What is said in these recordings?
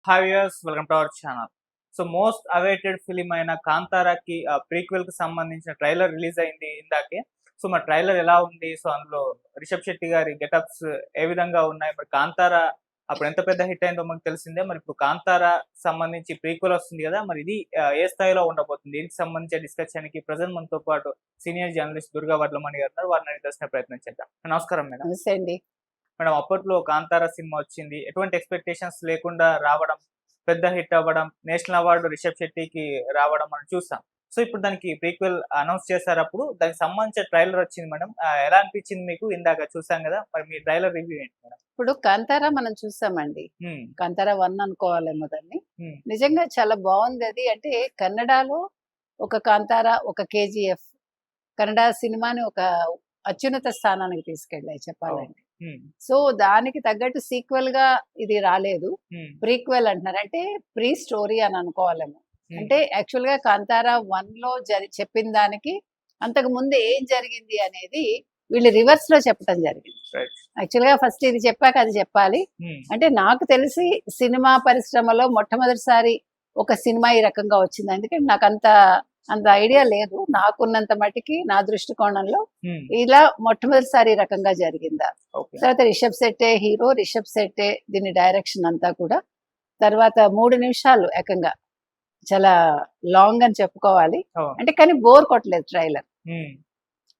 Hi viewers, welcome to our channel. So most awaited film అయిన కాంతారాకి prequel కి సంబంధించిన trailer release అయింది ఇందాకే. సో మరి ట్రైలర్ ఎలా ఉంది? సో అందులో రిషబ్ శెట్టి గారి గెటప్స్ ఏ విధంగా ఉన్నాయి? మరి కాంతారా అప్పుడు ఎంత పెద్ద హిట్ అయిందో మనకు తెలిసిందే. మరి ఇప్పుడు కాంతారా సంబంధించి ప్రీక్వెల్ వస్తుంది కదా, మరి ఇది ఏ స్థాయిలో ఉండబోతుంది? దీనికి సంబంధించి డిస్కషన్‌కి ప్రజెంట్ మనతో పాటు సీనియర్ జర్నలిస్ట్ దుర్గా వడ్లమణి గారు ఉన్నారు. వారిని అడిగి తెలుసుకునే ప్రయత్నం చేద్దాం. నమస్కారం మేడం. నమస్తే అండి. మేడం, అప్పట్లో కాంతారా సినిమా వచ్చింది. ఎటువంటి ఎక్స్‌పెక్టేషన్స్ లేకుండా రావడం, పెద్ద హిట్ అవ్వడం, నేషనల్ అవార్డు రిషబ్ శెట్టికి రావడం మనం చూసాం. సో ఇప్పుడు దానికి ప్రీక్వెల్ అనౌన్స్ చేశారు. అప్పుడు దానికి సంబంధించిన ట్రైలర్ వచ్చింది మేడం. ఎలా అనిపించింది మీకు? ఇందాక చూసాం కదా, మరి మీ ట్రైలర్ రివ్యూ ఏంటి మేడం? ఇప్పుడు 'కాంతార' మనం చూసామండి. హ్మ్. 'కాంతార 1' అనుకోవాలేమో దాన్ని. హ్మ్. నిజంగా చాలా బావుందది. అంటే కన్నడలో ఒక 'కాంతార', ఒక 'కేజీఎఫ్' కన్నడ సినిమాని ఒక అత్యున్నత స్థానానికి తీసుకెళ్ళాయి చెప్పాలంటే. హ్మ్. సో, దానికి తగ్గట్టు సీక్వెల్‌గా ఇది రాలేదు. హ్మ్. ప్రీక్వెల్ అంటున్నారు. అంటే ప్రీ స్టోరీ అని అనుకోవాలేమో. హ్మ్. అంటే యాక్చువల్‌గా 'కాంతార 1'లో చెప్పిన దానికి అంతకుముందు ఏం జరిగింది అనేది వీళ్ళు రివర్స్‌లో చెప్పటం జరిగింది. రైట్. యాక్చువల్‌గా ఫస్ట్ ఇది చెప్పాక అది చెప్పాలి. హ్మ్. అంటే నాకు తెలిసి సినిమా పరిశ్రమలో మొట్టమొదటిసారి ఒక సినిమా ఈ రకంగా వచ్చింది. ఎందుకంటే అంత ఐడియా లేదు. నాకున్నంత మటికి నా దృష్టికోణంలో హ్మ్. ఇలా మొట్టమొదటిసారి ఈ రకంగా జరిగిందా. ఓకే. తర్వాత రిషబ్ శెట్టే హీరో, రిషబ్ శెట్టే దీని డైరెక్షన్ అంతా కూడా. తర్వాత 3 నిమిషాలు ఏకంగా చాలా లాంగ్ అని చెప్పుకోవాలి. అవును. అంటే కానీ బోర్ కొట్టలేదు ట్రైలర్. హ్మ్.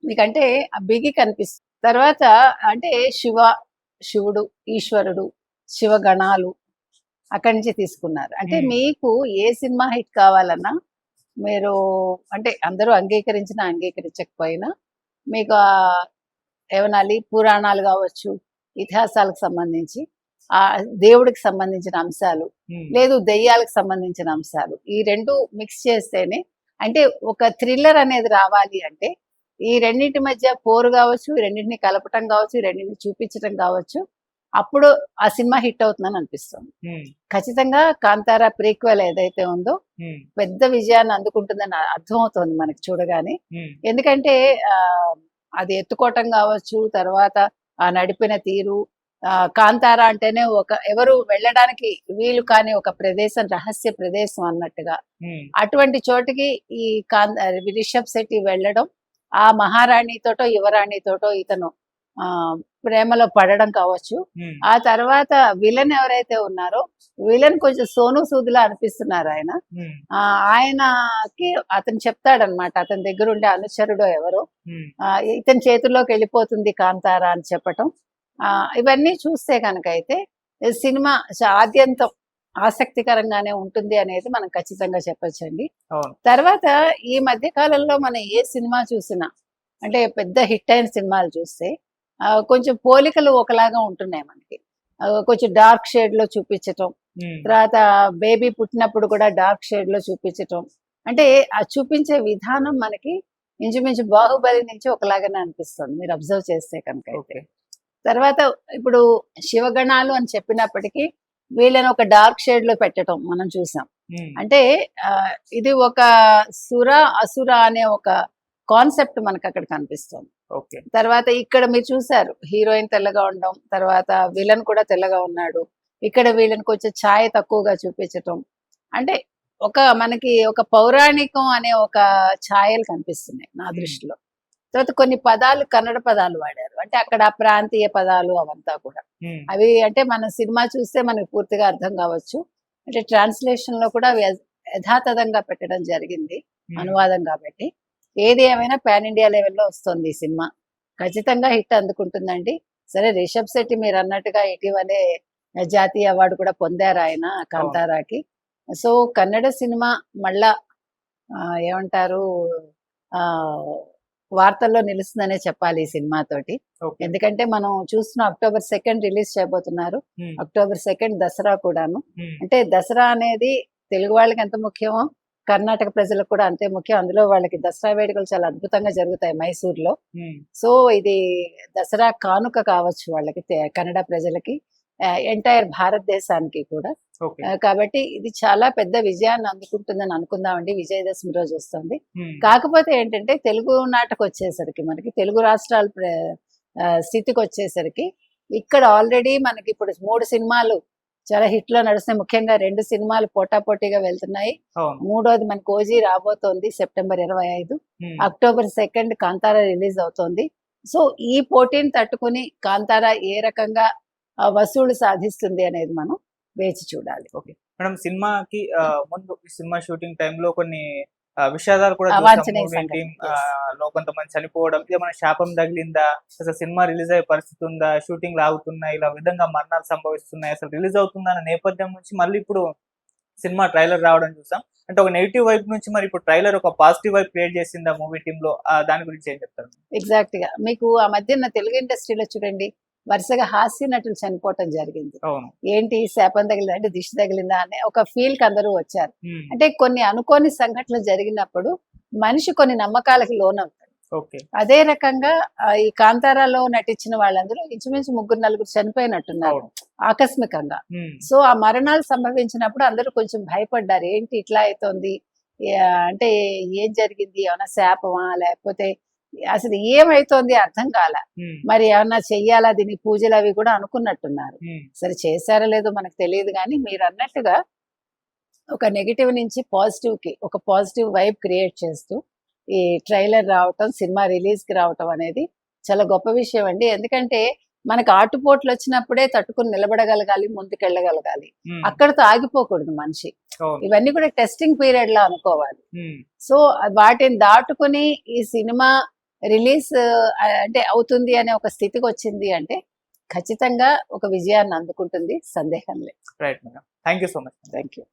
మీకంటే ఆ బిగి కనిపిస్తుంది. తర్వాత అంటే శివుడు, ఈశ్వరుడు, శివగణాలు అక్కడి నుంచి తీసుకున్నారు. అంటే హ్మ్. మీకు ఏ సినిమా హిట్ కావాలన్నా మీరు అంటే అందరూ అంగీకరించినా, అంగీకరించకపోయినా మీకు ఏమనాలి పురాణాలు కావచ్చు, ఇతిహాసాలకు సంబంధించి దేవుడికి సంబంధించిన అంశాలు, హ్మ్. లేదు దెయ్యాలకు సంబంధించిన అంశాలు. ఈ 2 మిక్స్ చేస్తేనే అంటే ఒక థ్రిల్లర్ అనేది రావాలి అంటే ఈ రెండింటి మధ్య పోరు కావచ్చు, ఈ రెండింటిని కలపటం కావచ్చు, ఈ రెండింటిని చూపించటం కావచ్చు. అప్పుడు ఆ సినిమా హిట్ అవుతుందని అనిపిస్తుంది. హ్మ్. ఖచ్చితంగా 'కాంతార' ప్రీక్వెల్ ఏదైతే ఉందో హ్మ్. పెద్ద విజయాన్ని అందుకుంటుందని అర్థమవుతోంది మనకి చూడగానే. హ్మ్. ఎందుకంటే అది ఎత్తుకోవటం కావచ్చు, తర్వాత ఆ నడిపిన తీరు, 'కాంతార' అంటేనే ఎవరు వెళ్ళడానికి వీలు కాని ఒక ప్రదేశం, రహస్య ప్రదేశం అన్నట్టుగా. హ్మ్. అటువంటి చోటికి ఈ రిషబ్ శెట్టి వెళ్ళడం, ఆ మహారాణితోటో, యువరాణితోటో ఇతను ప్రేమలో పడడం కావచ్చు. హ్మ్. ఆ తర్వాత విలన్ ఎవరైతే ఉన్నారో, విలన్ కొంచెం సోను సూద్‌లా అనిపిస్తున్నారు ఆయన. హ్మ్. ఆయనకి అతను చెప్తాడనమాట. అతని దగ్గరుండే అనుచరుడో ఎవరో హ్మ్. ఇతని చేతుల్లోకి వెళ్ళిపోతుంది కాంతార అని చెప్పటం. ఇవన్నీ చూస్తే గనకైతే సినిమా ఆద్యంతం ఆసక్తికరంగానే ఉంటుంది అనేది మనం ఖచ్చితంగా చెప్పొచ్చండి. అవును. తర్వాత ఈ మధ్య కాలంలో మనం ఏ సినిమా చూసినా అంటే పెద్ద హిట్ అయిన సినిమాలు చూస్తే కొంచెం పోలికలు ఒకలాగా ఉంటున్నాయి మనకి. కొంచెం డార్క్ షేడ్‌లో చూపించటం. హ్మ్. తర్వాత బేబీ పుట్టినప్పుడు కూడా డార్క్ షేడ్‌లో చూపించటం. అంటే ఆ చూపించే విధానం మనకి ఇంచుమించు 'బాహుబలి' నుంచి ఒకలాగానే అనిపిస్తుంది. మీరు అబ్జర్వ్ చేస్తే కనుకైతే. ఓకే. తర్వాత ఇప్పుడు శివగణాలు అని చెప్పినప్పటికీ వీళ్ళని ఒక డార్క్ షేడ్‌లో పెట్టటం మనం చూసాం. హ్మ్. అంటే ఇది ఒక సుర, అసుర అనే ఒక కాన్సెప్ట్ మనకక్కడ కనిపిస్తుంది. ఓకే. తర్వాత ఇక్కడ మీరు చూసారు హీరోయిన్ తెల్లగా ఉండడం, తర్వాత విలన్ కూడా తెల్లగా ఉన్నాడు. ఇక్కడ వీళ్ళని కొంచెం ఛాయ తక్కువగా చూపించటం. అంటే మనకి ఒక పౌరాణికం అనే ఒక ఛాయలు కనిపిస్తున్నాయి నా హ్మ్. దృష్టిలో. తర్వాత కొన్ని పదాలు కన్నడ పదాలు వాడారు. అంటే అక్కడ ప్రాంతీయ పదాలు అవంతా కూడా. హ్మ్. అవి అంటే మన సినిమా చూస్తే మనకు పూర్తిగా అర్థం కావచ్చు. అంటే ట్రాన్స్‌లేషన్‌లో కూడా అవి యథాతథంగా పెట్టడం జరిగింది. హ్మ్. అనువాదం కాబట్టి. ఏది ఏమైనా పాన్ ఇండియా లెవెల్‌లో వస్తుంది ఈ సినిమా. ఖచ్చితంగా హిట్ అందుకుంటుందండి. సరే రిషబ్ శెట్టి మీరన్నట్టుగా ఇటీవలే జాతీయ అవార్డు కూడా పొందారు ఆయన అవును. 'కాంతారా'కి. సో, కన్నడ సినిమా మళ్ళా ఏమంటారు ఆహ్, వార్తల్లో నిలుస్తుందనే చెప్పాలి ఈ సినిమాతోటి. ఓకే. ఎందుకంటే మనం చూస్తున్నాం అక్టోబర్ 2 రిలీజ్ చేయబోతున్నారు. హ్మ్. అక్టోబర్ 2 దసరా కూడాను. హ్మ్. అంటే దసరా అనేది తెలుగు వాళ్ళకి ఎంత ముఖ్యమో, కర్ణాటక ప్రజలకు కూడా అంతే ముఖ్యం. అందులో వాళ్ళకి దసరా వేడుకలు చాలా అద్భుతంగా జరుగుతాయి మైసూర్‌లో. హ్మ్. సో, ఇది దసరా కానుక కావచ్చు వాళ్ళకి కన్నడ ప్రజలకి. ఎంటైర్ భారతదేశానికి కూడా. ఓకే. కాబట్టి ఇది చాలా పెద్ద విజయాన్ని అందుకుంటుందని అనుకుందామండి. విజయదశమి రోజు వస్తుంది. హ్మ్. కాకపోతే ఏంటంటే తెలుగు నాటకొచ్చేసరికి మనకి తెలుగు రాష్ట్రాల స్థితికొచ్చేసరికి ఇక్కడ ఆల్రెడీ మనకిప్పుడు 3 సినిమాలు చాలా హిట్ లో నడుస్తున్నాయి. ముఖ్యంగా 2 సినిమాలు పోటాపోటీగా వెళ్తున్నాయి. అవును. మూడోది మనకి ఓజీ రాబోతోంది సెప్టెంబర్ 25. అక్టోబర్ 2 కాంతారా రిలీజ్ అవుతోంది. సో ఈ పోటీని తట్టుకుని కాంతారా ఏ రకంగా వసూళ్లు సాధిస్తుంది అనేది మనం వేచి చూడాలి. ఓకే మేడం, సినిమాకి ముందు ఈ సినిమా షూటింగ్ టైంలో కొన్ని విషాదాలు కూడా చూసాం. అవాంఛనీయ మూవీ సంఘటనలు. Team Yes. లో కొంతమంది చనిపోవడం, ఏమైనా శాపం తగిలిందా, అసలు సినిమా రిలీజ్ అయ్యే పరిస్థితి ఉందా, షూటింగ్ ఆగుతున్నాయి, ఇలా విధంగా మరణాలు సంభవిస్తున్నాయి, అసలు రిలీజ్ అవుతుందా అన్న నేపథ్యం నుంచి మళ్ళీ ఇప్పుడు సినిమా ట్రైలర్ రావడం చూసాం. అంటే ఒక నెగిటివ్ వైపు నుంచి మరి ఇప్పుడు ట్రైలర్ ఒక పాజిటివ్ వైపు క్రియేట్ చేసిందా మూవీ టీమ్ లో, దాని గురించి ఏం చెప్తారు? ఎగ్జాక్ట్ గా మీకు ఆ మధ్యన తెలుగు ఇండస్ట్రీలో చూడండి వరుసగా హాస్య నటులు చనిపోవటం జరిగింది. అవును. ఏంటి శాపం తగిలిందా అంటే దిష్టి తగిలిందా అనే ఒక ఫీల్ కి అందరూ వచ్చారు. ఉమ్. అంటే కొన్ని అనుకోని సంఘటనలు జరిగినప్పుడు మనిషి కొన్ని నమ్మకాలకు లోనవుతాడు. ఓకే. అదే రకంగా ఈ కాంతారాలో నటించిన వాళ్ళందరూ ఇంచుమించు 3-4 చనిపోయినట్టున్నారు అవును. ఆకస్మికంగా. ఉమ్. సో ఆ మరణాలు సంభవించినప్పుడు అందరూ కొంచెం భయపడ్డారు. ఏంటి ఇట్లా అవుతోంది, అంటే ఏం జరిగింది, ఏమైనా శాపమా లేకపోతే అసలు ఏమైతోంది అర్థం కాల. ఉమ్. మరి ఏమన్నా చెయ్యాలా దీనికి పూజలు అవి కూడా అనుకున్నట్టున్నారు. ఉమ్. సరే చేశారో లేదో మనకు తెలియదు, కానీ మీరు అన్నట్టుగా ఒక నెగిటివ్ నుంచి పాజిటివ్ కి ఒక పాజిటివ్ వైబ్ క్రియేట్ చేస్తూ ఈ ట్రైలర్ రావటం, సినిమా రిలీజ్ కి రావటం అనేది చాలా గొప్ప విషయం అండి. ఎందుకంటే మనకు ఆటుపోట్లు వచ్చినప్పుడే తట్టుకుని నిలబడగలగాలి, ముందుకెళ్ళగలగాలి. ఉమ్. అక్కడితో ఆగిపోకూడదు మనిషి. అవును. ఇవన్నీ కూడా టెస్టింగ్ పీరియడ్ లా అనుకోవాలి. ఉమ్. సో వాటిని దాటుకుని ఈ సినిమా రిలీజ్ అంటే అవుతుంది అనే ఒక స్థితికి వచ్చింది అంటే ఖచ్చితంగా ఒక విజయాన్ని అందుకుంటుంది, సందేహం లేదు. Right madam, thank you so much. Thank you.